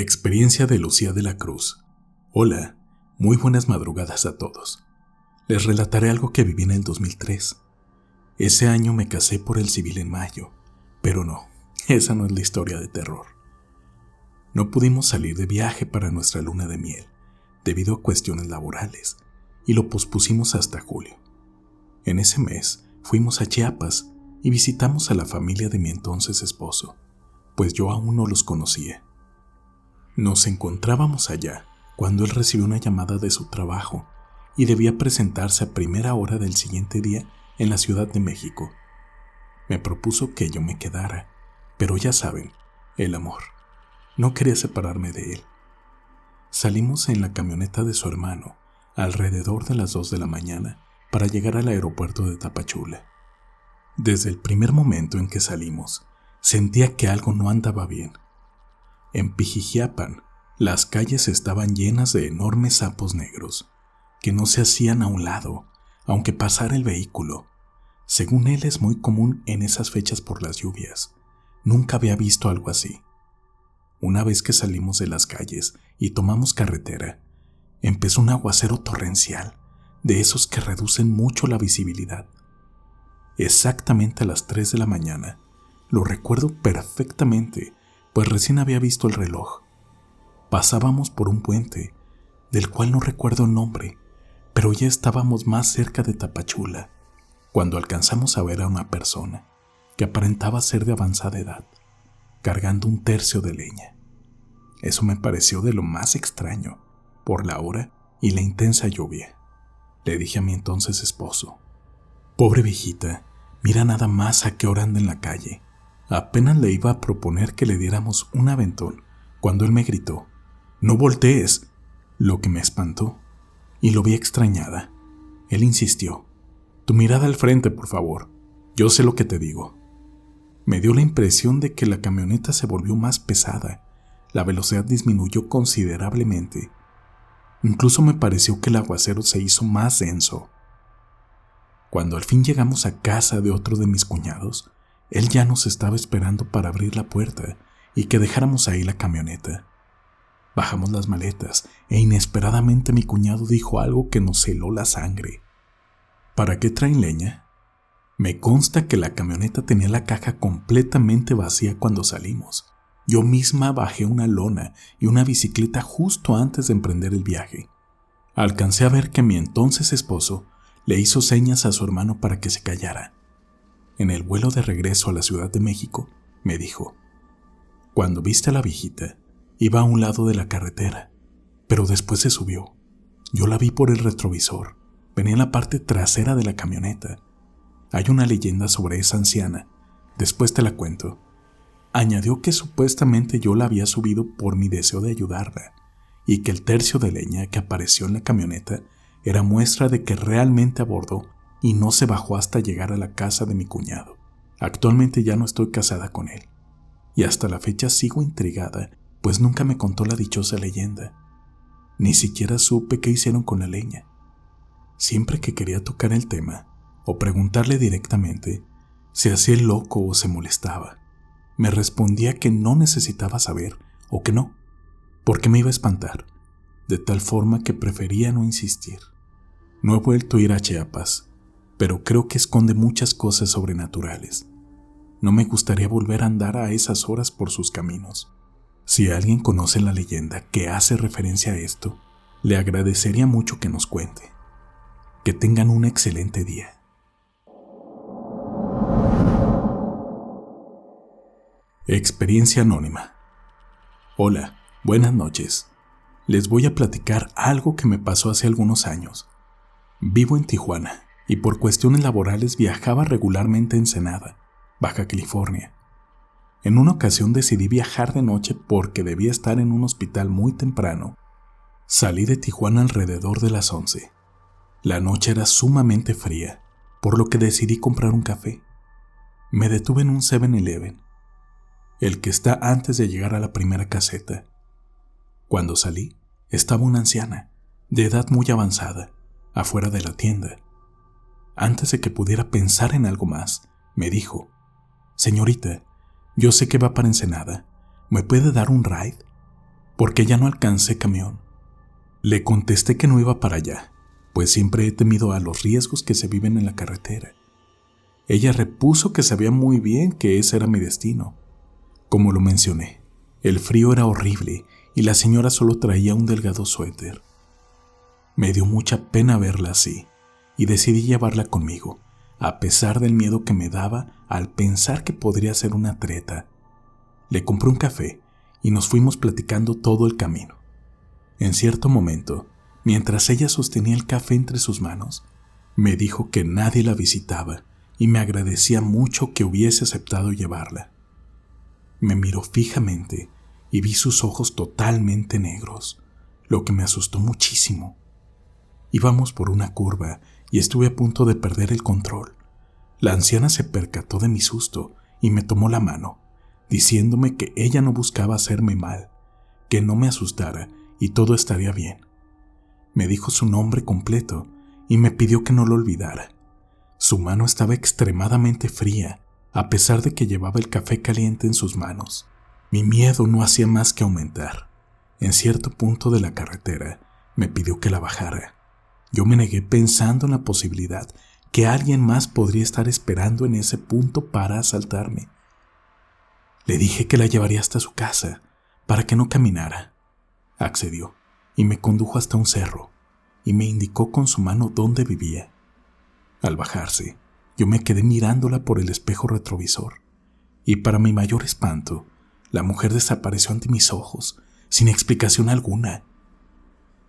Experiencia de Lucía de la Cruz. Hola, muy buenas madrugadas a todos. Les relataré algo que viví en el 2003. Ese año me casé por el civil en mayo, pero no, esa no es la historia de terror. No pudimos salir de viaje para nuestra luna de miel, debido a cuestiones laborales, y lo pospusimos hasta julio. En ese mes fuimos a Chiapas y visitamos a la familia de mi entonces esposo, pues yo aún no los conocía. Nos encontrábamos allá cuando él recibió una llamada de su trabajo y debía presentarse a primera hora del siguiente día en la Ciudad de México. Me propuso que yo me quedara, pero ya saben, el amor. No quería separarme de él. Salimos en la camioneta de su hermano alrededor de las 2 de la mañana para llegar al aeropuerto de Tapachula. Desde el primer momento en que salimos, sentía que algo no andaba bien. En Pijijiapan, las calles estaban llenas de enormes sapos negros, que no se hacían a un lado, aunque pasara el vehículo. Según él es muy común en esas fechas por las lluvias. Nunca había visto algo así. Una vez que salimos de las calles y tomamos carretera, empezó un aguacero torrencial, de esos que reducen mucho la visibilidad. Exactamente a las 3 de la mañana, lo recuerdo perfectamente, pues recién había visto el reloj. Pasábamos por un puente, del cual no recuerdo el nombre, pero ya estábamos más cerca de Tapachula, cuando alcanzamos a ver a una persona que aparentaba ser de avanzada edad, cargando un tercio de leña. Eso me pareció de lo más extraño, por la hora y la intensa lluvia. Le dije a mi entonces esposo: «Pobre viejita, mira nada más a qué hora anda en la calle». Apenas le iba a proponer que le diéramos un aventón, cuando él me gritó: «¡No voltees!», lo que me espantó, y lo vi extrañada. Él insistió: «Tu mirada al frente, por favor, yo sé lo que te digo». Me dio la impresión de que la camioneta se volvió más pesada, la velocidad disminuyó considerablemente. Incluso me pareció que el aguacero se hizo más denso. Cuando al fin llegamos a casa de otro de mis cuñados, él ya nos estaba esperando para abrir la puerta y que dejáramos ahí la camioneta. Bajamos las maletas e inesperadamente mi cuñado dijo algo que nos heló la sangre. «¿Para qué traen leña?». Me consta que la camioneta tenía la caja completamente vacía cuando salimos. Yo misma bajé una lona y una bicicleta justo antes de emprender el viaje. Alcancé a ver que mi entonces esposo le hizo señas a su hermano para que se callara. En el vuelo de regreso a la Ciudad de México, me dijo: «Cuando viste a la viejita, iba a un lado de la carretera, pero después se subió. Yo la vi por el retrovisor, venía en la parte trasera de la camioneta. Hay una leyenda sobre esa anciana, después te la cuento». Añadió que supuestamente yo la había subido por mi deseo de ayudarla, y que el tercio de leña que apareció en la camioneta era muestra de que realmente abordó y no se bajó hasta llegar a la casa de mi cuñado. Actualmente ya no estoy casada con él, y hasta la fecha sigo intrigada, pues nunca me contó la dichosa leyenda. Ni siquiera supe qué hicieron con la leña. Siempre que quería tocar el tema, o preguntarle directamente, se hacía el loco o se molestaba. Me respondía que no necesitaba saber, o que no, porque me iba a espantar, de tal forma que prefería no insistir. No he vuelto a ir a Chiapas, pero creo que esconde muchas cosas sobrenaturales. No me gustaría volver a andar a esas horas por sus caminos. Si alguien conoce la leyenda que hace referencia a esto, le agradecería mucho que nos cuente. Que tengan un excelente día. Experiencia anónima. Hola, buenas noches. Les voy a platicar algo que me pasó hace algunos años. Vivo en Tijuana y por cuestiones laborales viajaba regularmente a Ensenada, Baja California. En una ocasión decidí viajar de noche porque debía estar en un hospital muy temprano. Salí de Tijuana alrededor de las 11. La noche era sumamente fría, por lo que decidí comprar un café. Me detuve en un 7-Eleven, el que está antes de llegar a la primera caseta. Cuando salí, estaba una anciana, de edad muy avanzada, afuera de la tienda. Antes de que pudiera pensar en algo más, me dijo: «Señorita, yo sé que va para Ensenada, ¿me puede dar un ride?». porque ya no alcancé camión. Le contesté que no iba para allá, pues siempre he temido a los riesgos que se viven en la carretera. Ella repuso que sabía muy bien que ese era mi destino. Como lo mencioné, el frío era horrible y la señora solo traía un delgado suéter. Me dio mucha pena verla así y decidí llevarla conmigo, a pesar del miedo que me daba al pensar que podría ser una treta. Le compré un café y nos fuimos platicando todo el camino. En cierto momento, mientras ella sostenía el café entre sus manos, me dijo que nadie la visitaba y me agradecía mucho que hubiese aceptado llevarla. Me miró fijamente y vi sus ojos totalmente negros, lo que me asustó muchísimo. Íbamos por una curva y estuve a punto de perder el control. La anciana se percató de mi susto y me tomó la mano, diciéndome que ella no buscaba hacerme mal, que no me asustara y todo estaría bien. Me dijo su nombre completo y me pidió que no lo olvidara. Su mano estaba extremadamente fría, a pesar de que llevaba el café caliente en sus manos. Mi miedo no hacía más que aumentar. En cierto punto de la carretera, me pidió que la bajara. Yo me negué pensando en la posibilidad que alguien más podría estar esperando en ese punto para asaltarme. Le dije que la llevaría hasta su casa, para que no caminara. Accedió y me condujo hasta un cerro, y me indicó con su mano dónde vivía. Al bajarse, yo me quedé mirándola por el espejo retrovisor, y para mi mayor espanto, la mujer desapareció ante mis ojos, sin explicación alguna.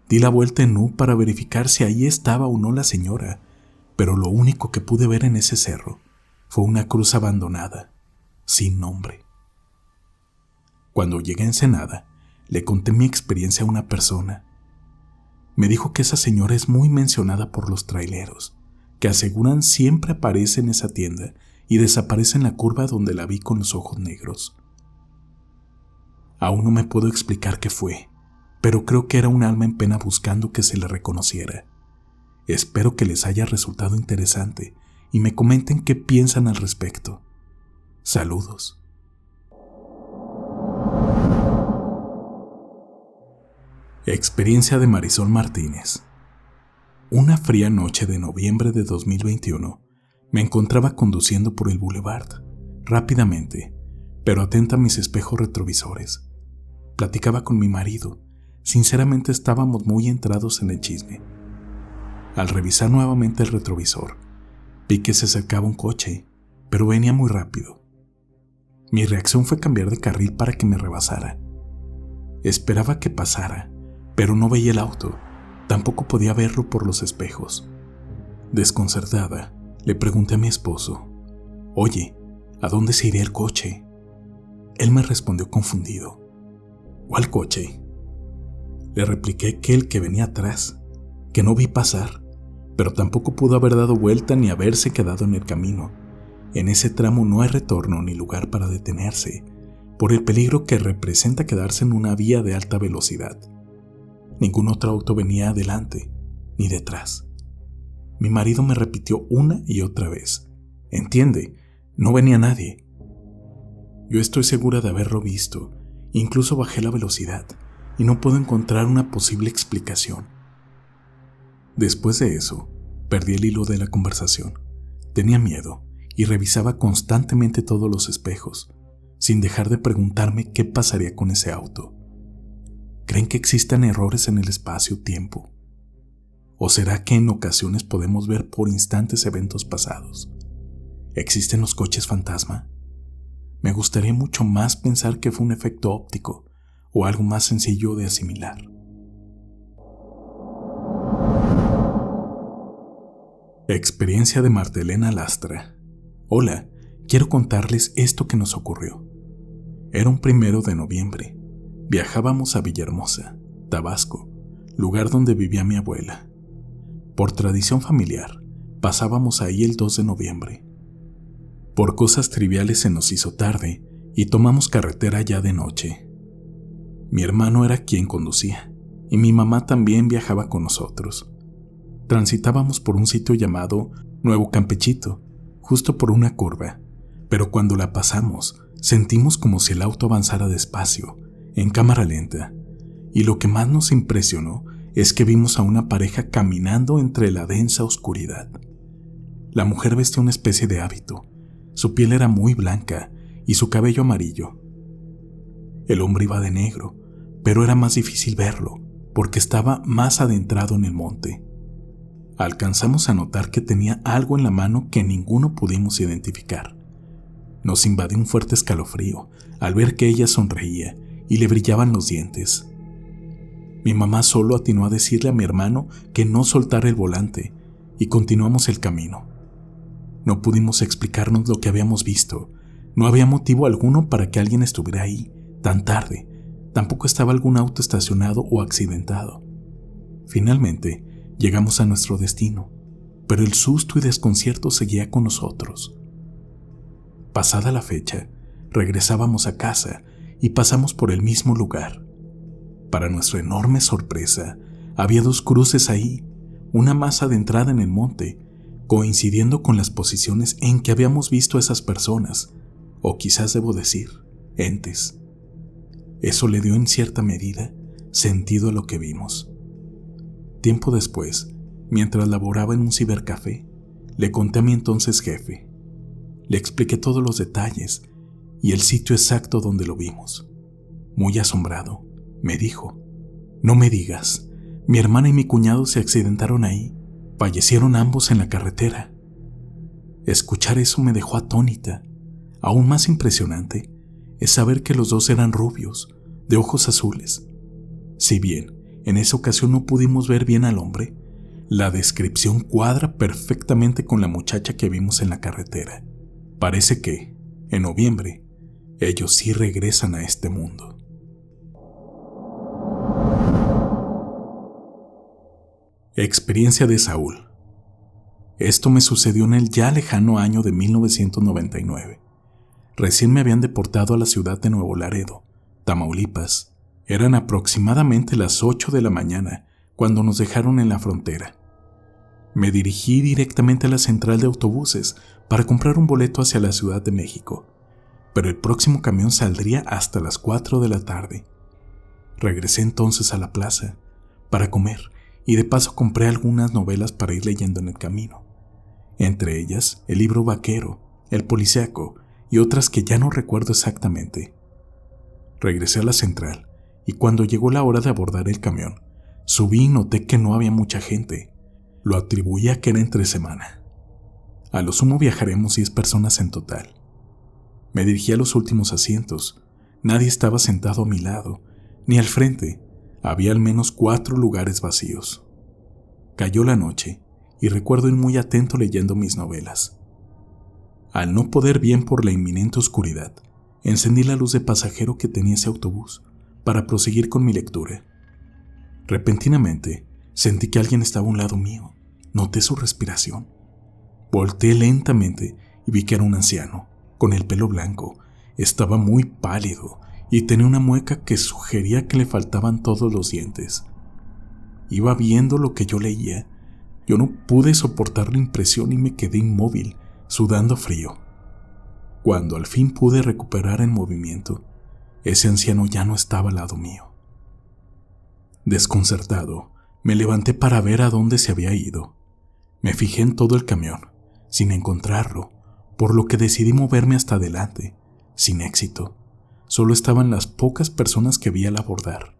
Di la vuelta en U para verificar si ahí estaba o no la señora, pero lo único que pude ver en ese cerro fue una cruz abandonada, sin nombre. Cuando llegué a Ensenada, le conté mi experiencia a una persona. Me dijo que esa señora es muy mencionada por los traileros, que aseguran siempre aparece en esa tienda y desaparece en la curva donde la vi con los ojos negros. Aún no me puedo explicar qué fue, pero creo que era un alma en pena buscando que se le reconociera. Espero que les haya resultado interesante y me comenten qué piensan al respecto. Saludos. Experiencia de Marisol Martínez. Una fría noche de noviembre de 2021, me encontraba conduciendo por el boulevard, rápidamente, pero atenta a mis espejos retrovisores. Platicaba con mi marido. Sinceramente estábamos muy entrados en el chisme. Al revisar nuevamente el retrovisor, vi que se acercaba un coche, pero venía muy rápido. Mi reacción fue cambiar de carril para que me rebasara. Esperaba que pasara, pero no veía el auto. Tampoco podía verlo por los espejos. Desconcertada, le pregunté a mi esposo: «Oye, ¿a dónde se iría el coche?». Él me respondió confundido: «¿Cuál coche?». Le repliqué que el que venía atrás, que no vi pasar, pero tampoco pudo haber dado vuelta ni haberse quedado en el camino. En ese tramo no hay retorno ni lugar para detenerse, por el peligro que representa quedarse en una vía de alta velocidad. Ningún otro auto venía adelante, ni detrás. Mi marido me repitió una y otra vez: «Entiende, no venía nadie». Yo estoy segura de haberlo visto, incluso bajé la velocidad, y no puedo encontrar una posible explicación. Después de eso, perdí el hilo de la conversación. Tenía miedo y revisaba constantemente todos los espejos, sin dejar de preguntarme qué pasaría con ese auto. ¿Creen que existan errores en el espacio-tiempo? ¿O será que en ocasiones podemos ver por instantes eventos pasados? ¿Existen los coches fantasma? Me gustaría mucho más pensar que fue un efecto óptico o algo más sencillo de asimilar. Experiencia de Martelena Lastra. Hola, quiero contarles esto que nos ocurrió. Era un 1 de noviembre. Viajábamos a Villahermosa, Tabasco, lugar donde vivía mi abuela. Por tradición familiar, pasábamos ahí el 2 de noviembre. Por cosas triviales se nos hizo tarde y tomamos carretera ya de noche. Mi hermano era quien conducía y mi mamá también viajaba con nosotros. Transitábamos por un sitio llamado Nuevo Campechito, justo por una curva, pero cuando la pasamos sentimos como si el auto avanzara despacio, en cámara lenta, y lo que más nos impresionó es que vimos a una pareja caminando entre la densa oscuridad. La mujer vestía una especie de hábito, su piel era muy blanca y su cabello amarillo. El hombre iba de negro, pero era más difícil verlo porque estaba más adentrado en el monte. Alcanzamos a notar que tenía algo en la mano que ninguno pudimos identificar. Nos invadió un fuerte escalofrío al ver que ella sonreía y le brillaban los dientes. Mi mamá solo atinó a decirle a mi hermano que no soltara el volante y continuamos el camino. No pudimos explicarnos lo que habíamos visto. No había motivo alguno para que alguien estuviera ahí tan tarde. Tampoco estaba algún auto estacionado o accidentado. Finalmente, llegamos a nuestro destino, pero el susto y desconcierto seguía con nosotros. Pasada la fecha, regresábamos a casa y pasamos por el mismo lugar. Para nuestra enorme sorpresa, había 2 cruces ahí, una más adentrada en el monte, coincidiendo con las posiciones en que habíamos visto a esas personas, o quizás debo decir, entes. Eso le dio en cierta medida sentido a lo que vimos. Tiempo después, mientras laboraba en un cibercafé, le conté a mi entonces jefe. Le expliqué todos los detalles y el sitio exacto donde lo vimos. Muy asombrado, me dijo: «No me digas, mi hermana y mi cuñado se accidentaron ahí, fallecieron ambos en la carretera». Escuchar eso me dejó atónita. Aún más impresionante es saber que los dos eran rubios, de ojos azules. Si bien en esa ocasión no pudimos ver bien al hombre, la descripción cuadra perfectamente con la muchacha que vimos en la carretera. Parece que, en noviembre, ellos sí regresan a este mundo. Experiencia de Saúl. Esto me sucedió en el ya lejano año de 1999. Recién me habían deportado a la ciudad de Nuevo Laredo, Tamaulipas. Eran aproximadamente las 8 de la mañana cuando nos dejaron en la frontera. Me dirigí directamente a la central de autobuses para comprar un boleto hacia la Ciudad de México, pero el próximo camión saldría hasta las 4 de la tarde. Regresé entonces a la plaza para comer y de paso compré algunas novelas para ir leyendo en el camino, entre ellas el libro vaquero, el policíaco y otras que ya no recuerdo exactamente. Regresé a la central y cuando llegó la hora de abordar el camión, subí y noté que no había mucha gente. Lo atribuía a que era entre semana. A lo sumo viajaremos 10 personas en total. Me dirigí a los últimos asientos. Nadie estaba sentado a mi lado, ni al frente. Había al menos 4 lugares vacíos. Cayó la noche y recuerdo ir muy atento leyendo mis novelas. Al no poder bien por la inminente oscuridad, encendí la luz de pasajero que tenía ese autobús para proseguir con mi lectura. Repentinamente, sentí que alguien estaba a un lado mío. Noté su respiración. Volteé lentamente y vi que era un anciano, con el pelo blanco. Estaba muy pálido y tenía una mueca que sugería que le faltaban todos los dientes. Iba viendo lo que yo leía. Yo no pude soportar la impresión y me quedé inmóvil, sudando frío. Cuando al fin pude recuperar el movimiento, ese anciano ya no estaba al lado mío. Desconcertado, me levanté para ver a dónde se había ido. Me fijé en todo el camión, sin encontrarlo, por lo que decidí moverme hasta adelante, sin éxito. Solo estaban las pocas personas que vi al abordar.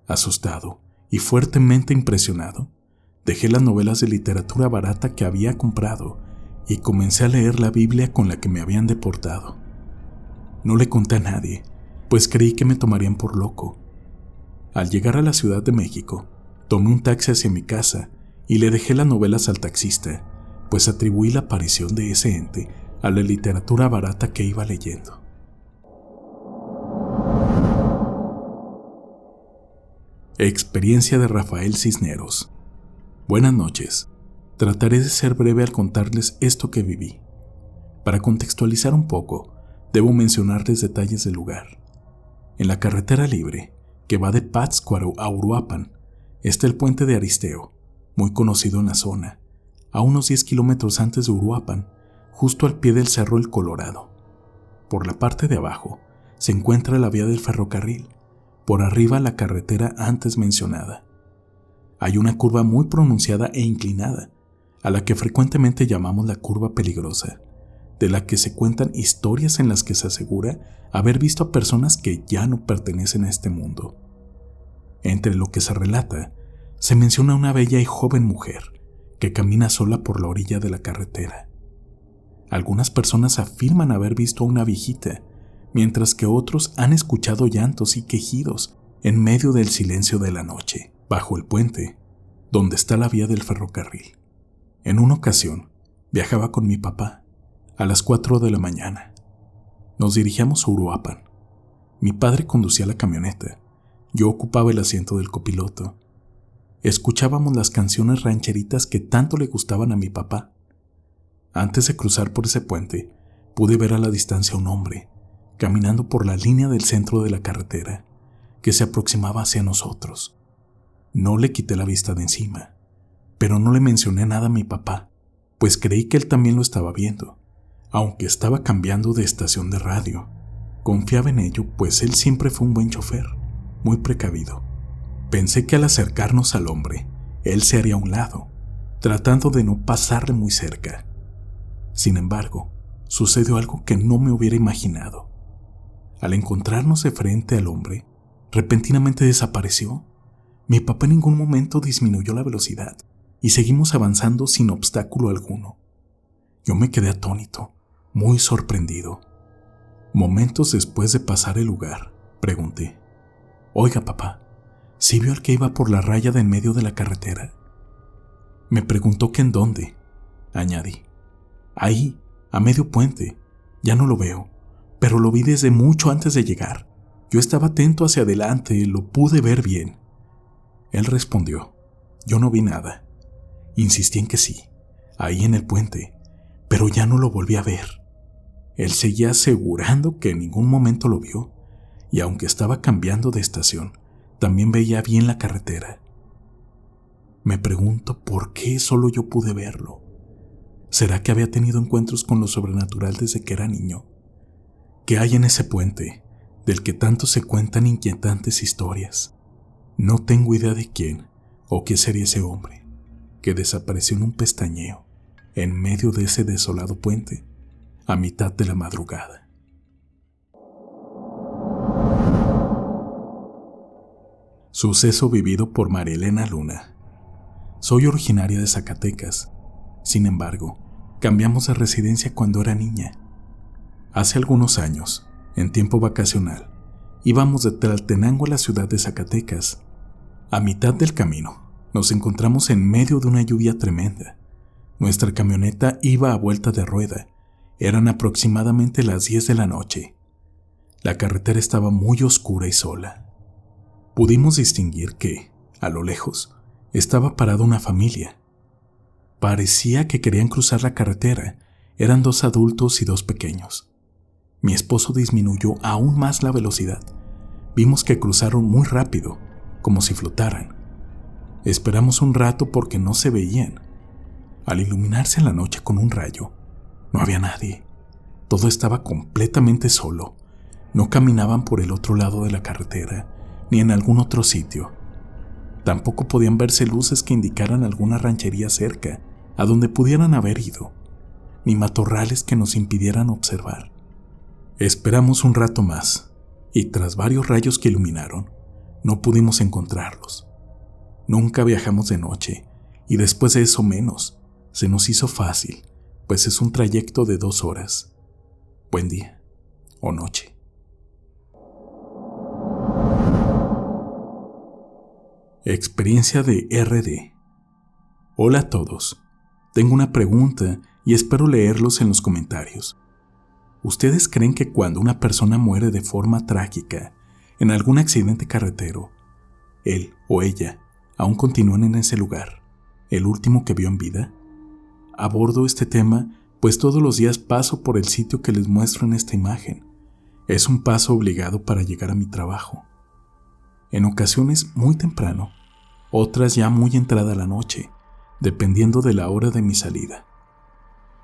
Asustado y fuertemente impresionado, dejé las novelas de literatura barata que había comprado y comencé a leer la Biblia con la que me habían deportado. No le conté a nadie, pues creí que me tomarían por loco. Al llegar a la Ciudad de México, tomé un taxi hacia mi casa y le dejé las novelas al taxista, pues atribuí la aparición de ese ente a la literatura barata que iba leyendo. Experiencia de Rafael Cisneros. Buenas noches. Trataré de ser breve al contarles esto que viví. Para contextualizar un poco, debo mencionarles detalles del lugar. En la carretera libre, que va de Pátzcuaro a Uruapan, está el puente de Aristeo, muy conocido en la zona, a unos 10 kilómetros antes de Uruapan, justo al pie del Cerro El Colorado. Por la parte de abajo se encuentra la vía del ferrocarril, por arriba la carretera antes mencionada. Hay una curva muy pronunciada e inclinada, a la que frecuentemente llamamos la curva peligrosa, de la que se cuentan historias en las que se asegura haber visto a personas que ya no pertenecen a este mundo. Entre lo que se relata, se menciona una bella y joven mujer que camina sola por la orilla de la carretera. Algunas personas afirman haber visto a una viejita, mientras que otros han escuchado llantos y quejidos en medio del silencio de la noche, bajo el puente, donde está la vía del ferrocarril. En una ocasión, viajaba con mi papá, a las 4 de la mañana. Nos dirigíamos a Uruapan. Mi padre conducía la camioneta. Yo ocupaba el asiento del copiloto. Escuchábamos las canciones rancheritas que tanto le gustaban a mi papá. Antes de cruzar por ese puente, pude ver a la distancia a un hombre, caminando por la línea del centro de la carretera, que se aproximaba hacia nosotros. No le quité la vista de encima, pero no le mencioné nada a mi papá, pues creí que él también lo estaba viendo, aunque estaba cambiando de estación de radio. Confiaba en ello, pues él siempre fue un buen chofer, muy precavido. Pensé que al acercarnos al hombre, él se haría a un lado, tratando de no pasarle muy cerca. Sin embargo, sucedió algo que no me hubiera imaginado. Al encontrarnos de frente al hombre, repentinamente desapareció. Mi papá en ningún momento disminuyó la velocidad y seguimos avanzando sin obstáculo alguno. Yo me quedé atónito, muy sorprendido. Momentos después de pasar el lugar, pregunté: «Oiga, papá, ¿sí vio al que iba por la raya de en medio de la carretera?» Me preguntó que en dónde. Añadí: «Ahí, a medio puente. Ya no lo veo, pero lo vi desde mucho antes de llegar. Yo estaba atento hacia adelante y lo pude ver bien». Él respondió: «Yo no vi nada». Insistí en que sí, ahí en el puente, pero ya no lo volví a ver. Él seguía asegurando que en ningún momento lo vio, y aunque estaba cambiando de estación, también veía bien la carretera. Me pregunto por qué solo yo pude verlo. ¿Será que había tenido encuentros con lo sobrenatural desde que era niño? ¿Qué hay en ese puente, del que tanto se cuentan inquietantes historias? No tengo idea de quién o qué sería ese hombre que desapareció en un pestañeo en medio de ese desolado puente a mitad de la madrugada. Suceso vivido por María Elena Luna. Soy originaria de Zacatecas. Sin embargo, cambiamos de residencia cuando era niña. Hace algunos años, en tiempo vacacional, íbamos de Tlaltenango a la ciudad de Zacatecas. A mitad del camino, nos encontramos en medio de una lluvia tremenda. Nuestra camioneta iba a vuelta de rueda. Eran aproximadamente las 10 de la noche. La carretera estaba muy oscura y sola. Pudimos distinguir que, a lo lejos, estaba parada una familia. Parecía que querían cruzar la carretera. Eran 2 adultos y 2 pequeños. Mi esposo disminuyó aún más la velocidad. Vimos que cruzaron muy rápido, como si flotaran. Esperamos un rato porque no se veían. Al iluminarse en la noche con un rayo, no había nadie. Todo estaba completamente solo. No caminaban por el otro lado de la carretera, ni en algún otro sitio. Tampoco podían verse luces que indicaran alguna ranchería cerca, a donde pudieran haber ido, ni matorrales que nos impidieran observar. Esperamos un rato más, y tras varios rayos que iluminaron, no pudimos encontrarlos. Nunca viajamos de noche, y después de eso menos. Se nos hizo fácil, pues es un trayecto de 2 horas. Buen día, o noche. Experiencia de RD. Hola a todos. Tengo una pregunta y espero leerlos en los comentarios. ¿Ustedes creen que cuando una persona muere de forma trágica en algún accidente carretero, él o ella aún continúan en ese lugar, el último que vio en vida? Abordo este tema pues todos los días paso por el sitio que les muestro en esta imagen. Es un paso obligado para llegar a mi trabajo. En ocasiones muy temprano, otras ya muy entrada la noche, dependiendo de la hora de mi salida.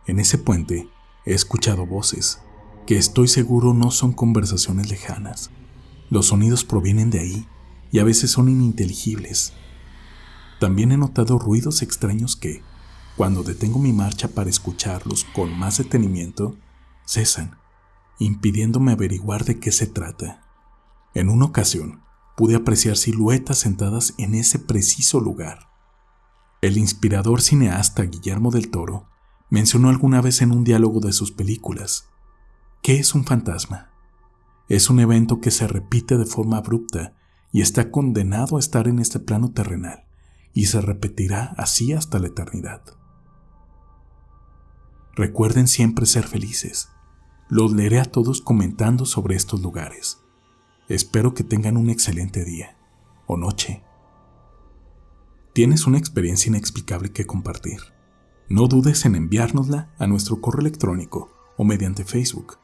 En ese puente he escuchado voces que estoy seguro no son conversaciones lejanas. Los sonidos provienen de ahí y a veces son ininteligibles. También he notado ruidos extraños que, cuando detengo mi marcha para escucharlos con más detenimiento, cesan, impidiéndome averiguar de qué se trata. En una ocasión, pude apreciar siluetas sentadas en ese preciso lugar. El inspirador cineasta Guillermo del Toro mencionó alguna vez en un diálogo de sus películas: ¿qué es un fantasma? Es un evento que se repite de forma abrupta y está condenado a estar en este plano terrenal, y se repetirá así hasta la eternidad. Recuerden siempre ser felices. Los leeré a todos comentando sobre estos lugares. Espero que tengan un excelente día o noche. ¿Tienes una experiencia inexplicable que compartir? No dudes en enviárnosla a nuestro correo electrónico o mediante Facebook.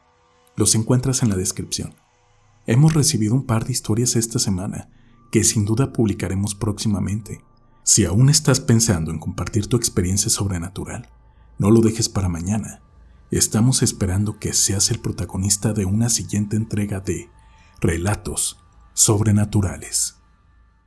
Los encuentras en la descripción. Hemos recibido un par de historias esta semana que sin duda publicaremos próximamente. Si aún estás pensando en compartir tu experiencia sobrenatural, no lo dejes para mañana. Estamos esperando que seas el protagonista de una siguiente entrega de Relatos Sobrenaturales.